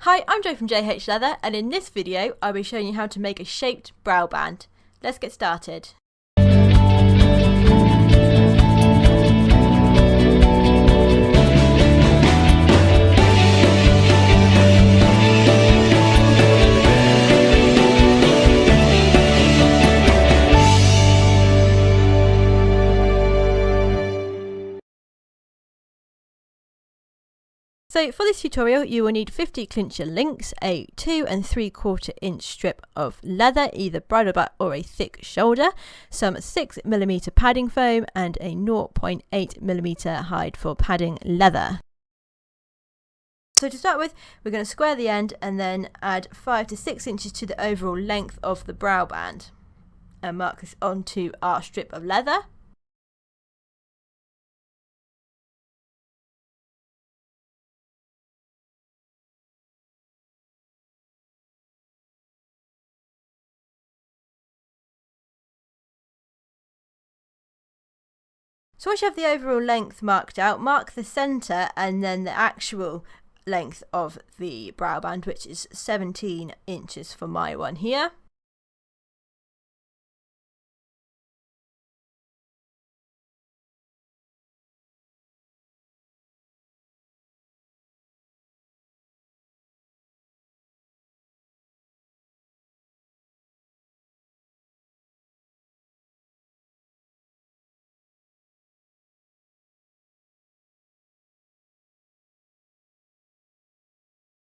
Hi, I'm Jo from J.H.Leather, and in this video I'll be showing you how to make a shaped brow band. Let's get started. So for this tutorial you will need 50 clincher links, a 2 3/4 inch strip of leather, either bridle back or a thick shoulder, some 6mm padding foam and a 0.8mm hide for padding leather. So to start with, we're going to square the end and then add 5 to 6 inches to the overall length of the brow band and mark this onto our strip of leather. So once you have the overall length marked out, mark the centre and then the actual length of the brow band, which is 17 inches for my one here.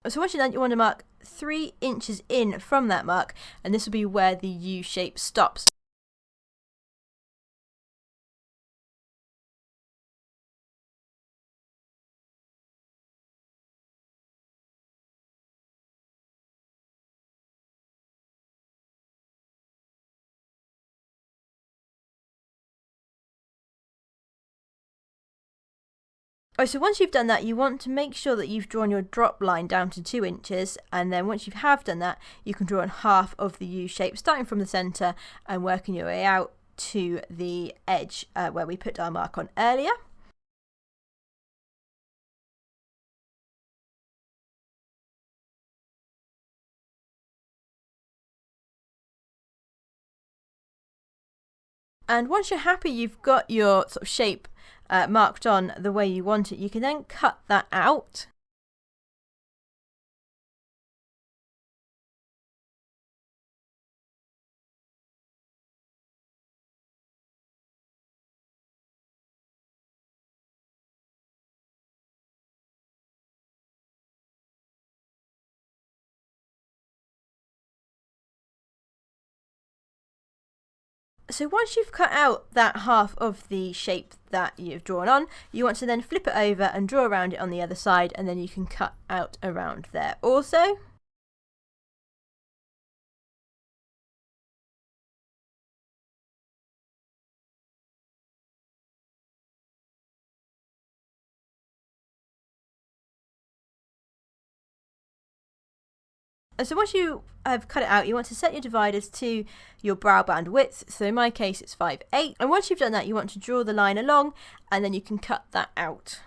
So once you're done, you want to mark 3 inches in from that mark, and this will be where the U shape stops. Oh, so once you've done that, you want to make sure that you've drawn your drop line down to 2 inches, and then once you have done that, you can draw on half of the U shape, starting from the centre and working your way out to the edge where we put our mark on earlier. And once you're happy you've got your sort of shape marked on the way you want it, you can then cut that out. So once you've cut out that half of the shape that you've drawn on, you want to then flip it over and draw around it on the other side, and then you can cut out around there also. So once you have cut it out, you want to set your dividers to your brow band width. So in my case it's 5/8, and once you've done that you want to draw the line along, and then you can cut that out.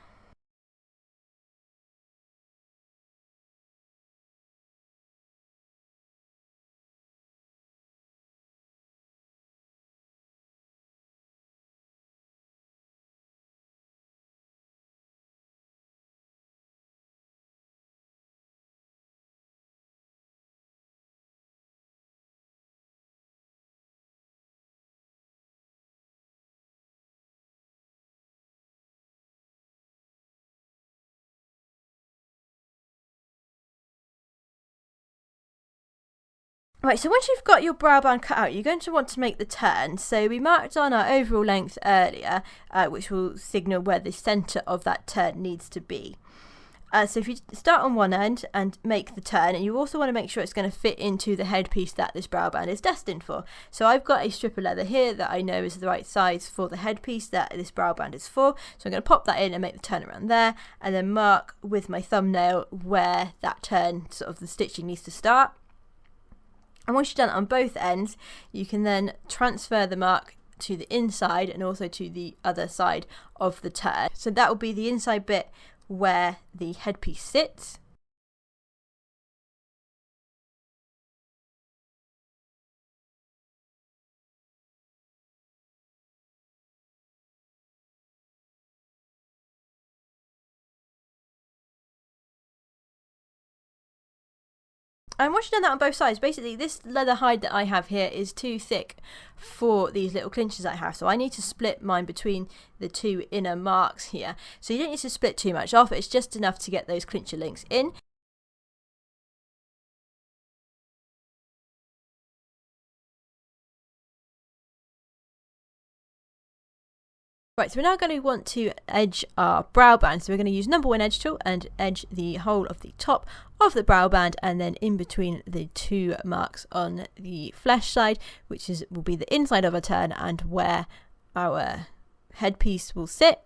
Right, so once you've got your brow band cut out, you're going to want to make the turn. So we marked on our overall length earlier, which will signal where the centre of that turn needs to be. So if you start on one end and make the turn, and you also want to make sure it's going to fit into the headpiece that this brow band is destined for. So I've got a strip of leather here that I know is the right size for the headpiece that this brow band is for. So I'm going to pop that in and make the turn around there, and then mark with my thumbnail where that turn, sort of the stitching, needs to start. And once you've done it on both ends, you can then transfer the mark to the inside and also to the other side of the turn. So that will be the inside bit where the headpiece sits. And once you've done that on both sides, basically this leather hide that I have here is too thick for these little clinches I have. So I need to split mine between the two inner marks here. So you don't need to split too much off. It's just enough to get those clincher links in. Right, so we're now going to want to edge our brow band. So we're going to use number 1 edge tool and edge the whole of the top of the brow band, and then in between the 2 marks on the flesh side, which will be the inside of our turn and where our headpiece will sit.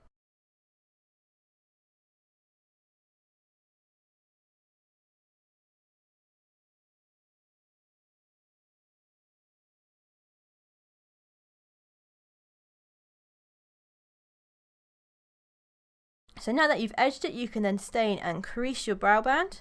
So now that you've edged it, you can then stain and crease your brow band.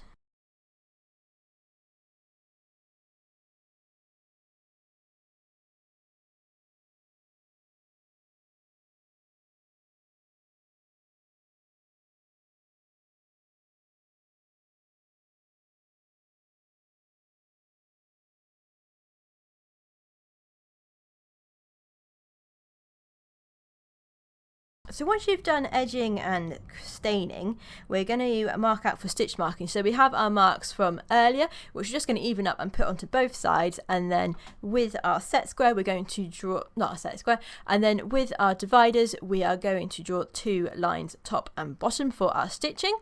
So once you've done edging and staining, we're going to mark out for stitch marking. So we have our marks from earlier, which we're just going to even up and put onto both sides, and then with our set square we're going to draw, not a set square, and then with our dividers we are going to draw 2 lines top and bottom for our stitching.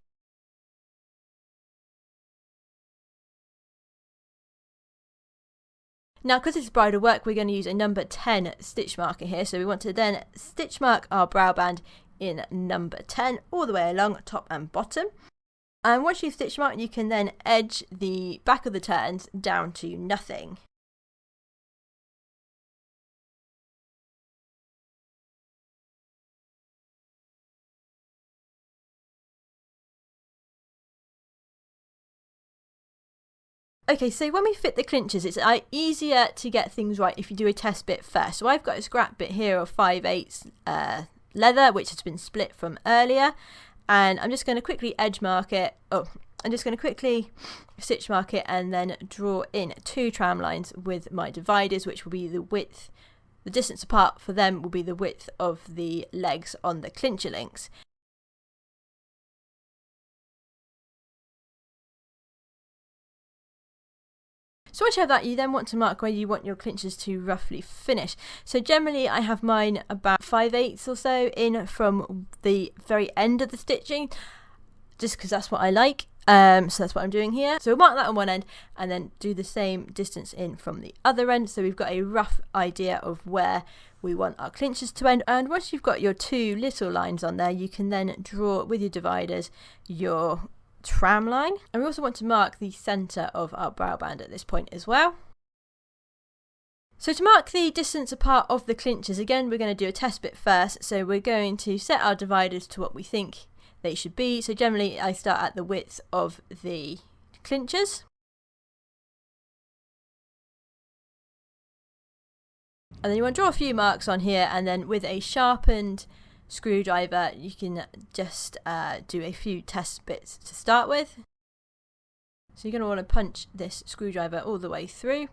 Now, because this is bridal work, we're going to use a number 10 stitch marker here. So we want to then stitch mark our brow band in number 10 all the way along, top and bottom. And once you've stitch marked, you can then edge the back of the turns down to nothing. Okay, so when we fit the clinches, it's easier to get things right if you do a test bit first. So I've got a scrap bit here of 5/8 leather, which has been split from earlier, and I'm just going to quickly edge mark it. I'm just going to quickly stitch mark it and then draw in 2 tram lines with my dividers, which will be the width. The distance apart for them will be the width of the legs on the clincher links. So once you have that, you then want to mark where you want your clinches to roughly finish. So generally I have mine about 5/8 or so in from the very end of the stitching, just because that's what I like. So that's what I'm doing here. So we'll mark that on one end and then do the same distance in from the other end. So we've got a rough idea of where we want our clinches to end. And once you've got your 2 little lines on there, you can then draw with your dividers your tram line, and we also want to mark the center of our brow band at this point as well. So to mark the distance apart of the clinches, again we're going to do a test bit first. So we're going to set our dividers to what we think they should be. So generally I start at the width of the clinches, and then you want to draw a few marks on here, and then with a sharpened screwdriver you can just do a few test bits to start with. So you're going to want to punch this screwdriver all the way through.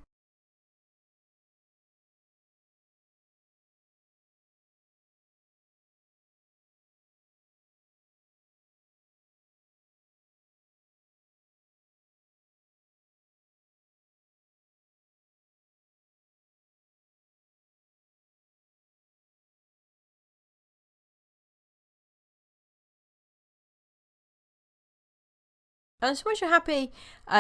And so once you're happy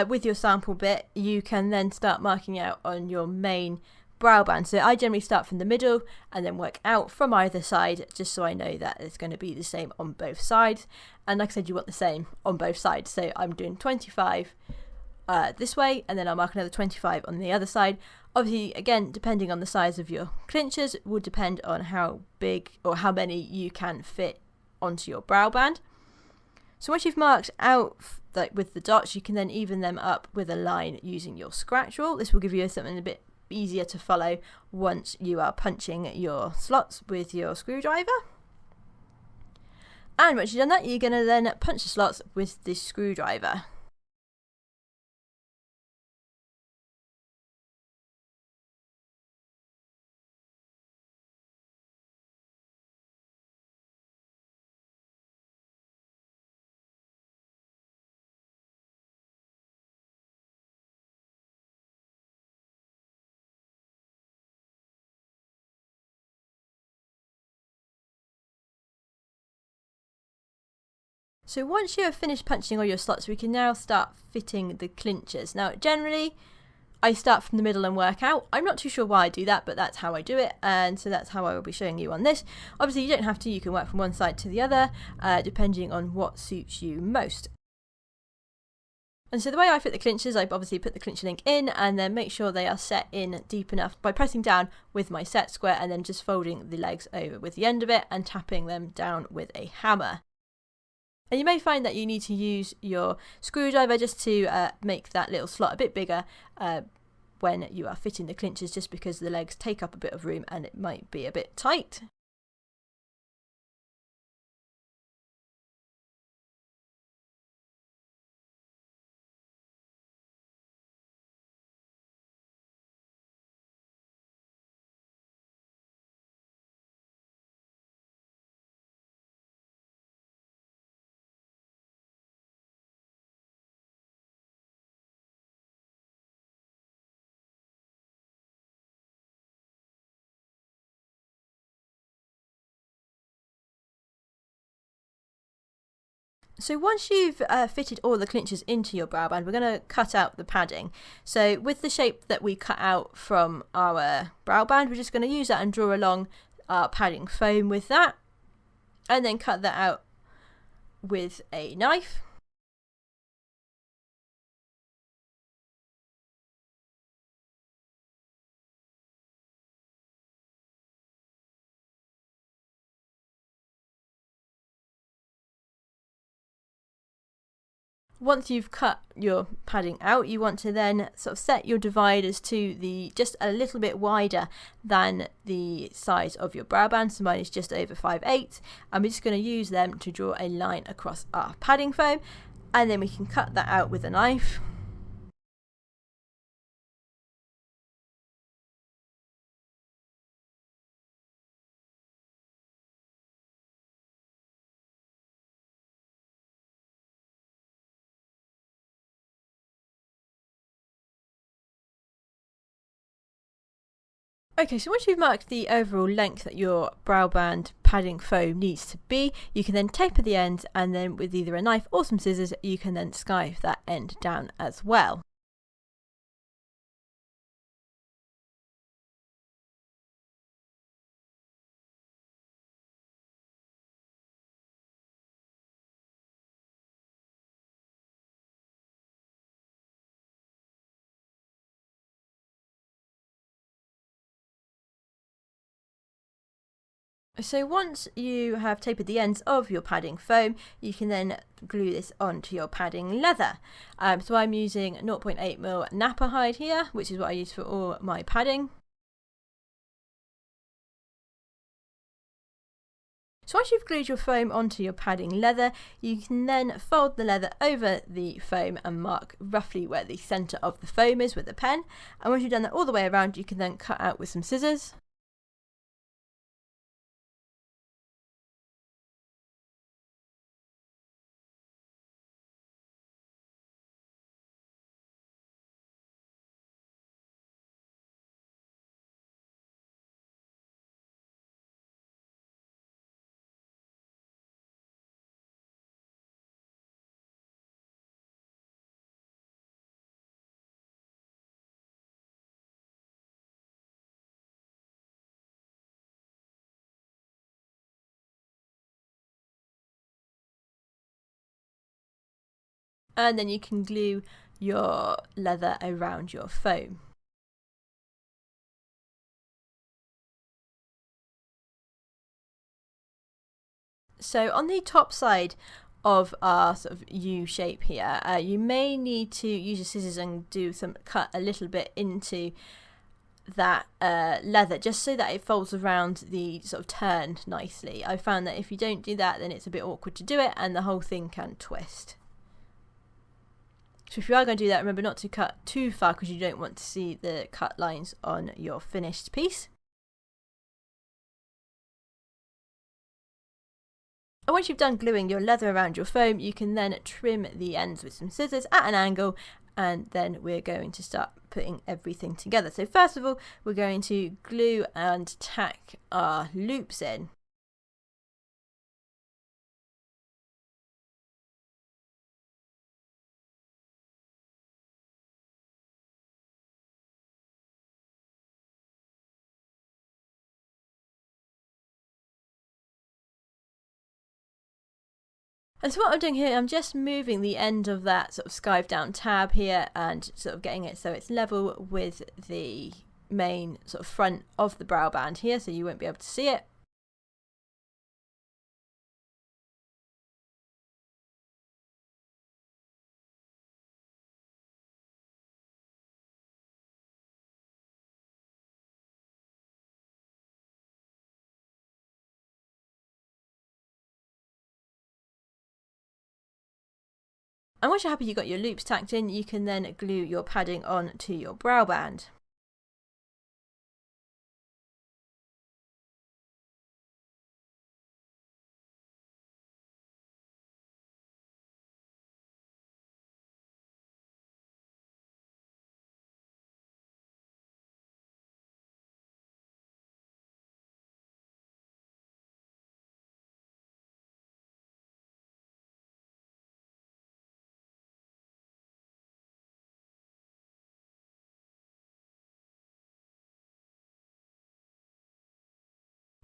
with your sample bit, you can then start marking out on your main brow band. So I generally start from the middle and then work out from either side, just so I know that it's going to be the same on both sides. And like I said, you want the same on both sides. So I'm doing 25 this way, and then I'll mark another 25 on the other side. Obviously, again, depending on the size of your clinches, will depend on how big or how many you can fit onto your brow band. So once you've marked out with the dots, you can then even them up with a line using your scratch rule. This will give you something a bit easier to follow once you are punching your slots with your screwdriver. And once you've done that, you're going to then punch the slots with this screwdriver. So once you have finished punching all your slots, we can now start fitting the clinches. Now generally I start from the middle and work out. I'm not too sure why I do that, but that's how I do it, and so that's how I will be showing you on this. Obviously you don't have to, you can work from one side to the other, depending on what suits you most. And so the way I fit the clinches, I obviously put the clincher link in and then make sure they are set in deep enough by pressing down with my set square and then just folding the legs over with the end of it and tapping them down with a hammer. And you may find that you need to use your screwdriver just to make that little slot a bit bigger when you are fitting the clinches, just because the legs take up a bit of room and it might be a bit tight. So once you've fitted all the clinches into your Browband, we're going to cut out the padding. So with the shape that we cut out from our Browband, we're just going to use that and draw along our padding foam with that, and then cut that out with a knife. Once you've cut your padding out, you want to then sort of set your dividers to the just a little bit wider than the size of your Browband. So mine is just over 5/8, and we're just going to use them to draw a line across our padding foam, and then we can cut that out with a knife. Okay, so once you've marked the overall length that your Browband padding foam needs to be, you can then taper the ends, and then with either a knife or some scissors you can then scythe that end down as well. So once you have tapered the ends of your padding foam, you can then glue this onto your padding leather. So I'm using 0.8mm Napa hide here, which is what I use for all my padding. So once you've glued your foam onto your padding leather, you can then fold the leather over the foam and mark roughly where the centre of the foam is with a pen. And once you've done that all the way around, you can then cut out with some scissors. And then you can glue your leather around your foam. So on the top side of our sort of U shape here, you may need to use your scissors and cut a little bit into that leather, just so that it folds around the sort of turn nicely. I found that if you don't do that, then it's a bit awkward to do it and the whole thing can twist. So if you are going to do that, remember not to cut too far, because you don't want to see the cut lines on your finished piece. And once you've done gluing your leather around your foam, you can then trim the ends with some scissors at an angle, and then we're going to start putting everything together. So first of all, we're going to glue and tack our loops in. And so what I'm doing here, I'm just moving the end of that sort of skive down tab here and sort of getting it so it's level with the main sort of front of the brow band here, so you won't be able to see it. And once you're happy you've got your loops tacked in, you can then glue your padding on to your brow band.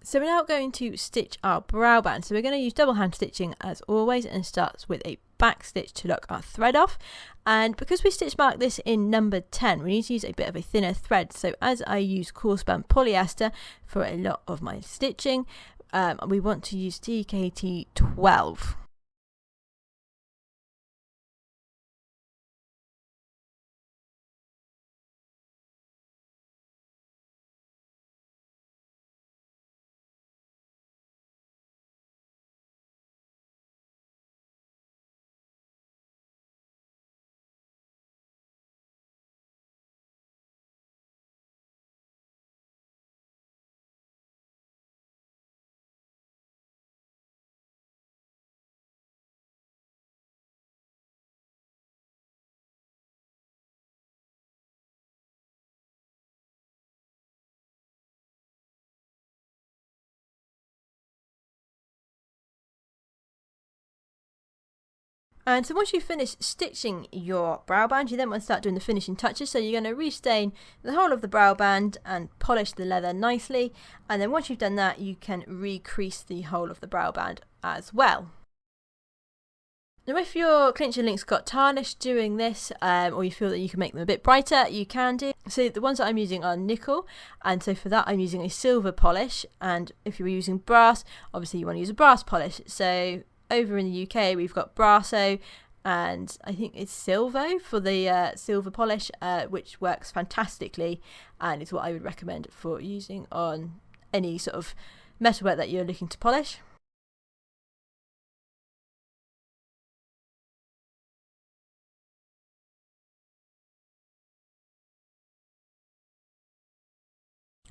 So we're now going to stitch our brow band. So we're going to use double hand stitching as always, and starts with a back stitch to lock our thread off. And because we stitch mark this in number 10, we need to use a bit of a thinner thread. So as I use coarse band polyester for a lot of my stitching, we want to use DKT 12. And so once you finish stitching your brow band, you then want to start doing the finishing touches. So you're going to restain the whole of the brow band and polish the leather nicely. And then once you've done that, you can recrease the whole of the brow band as well. Now if your clincher links got tarnished doing this, or you feel that you can make them a bit brighter, you can do. So the ones that I'm using are nickel, and so for that I'm using a silver polish, and if you were using brass, obviously you want to use a brass polish. So over in the UK we've got Brasso, and I think it's Silvo for the silver polish, which works fantastically and is what I would recommend for using on any sort of metalwork that you're looking to polish.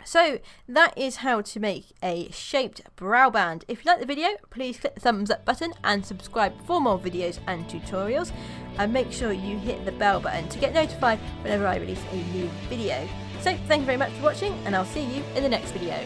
So that is how to make a shaped brow band. If you like the video, please click the thumbs up button and subscribe for more videos and tutorials, and make sure you hit the bell button to get notified whenever I release a new video. So thank you very much for watching, and I'll see you in the next video.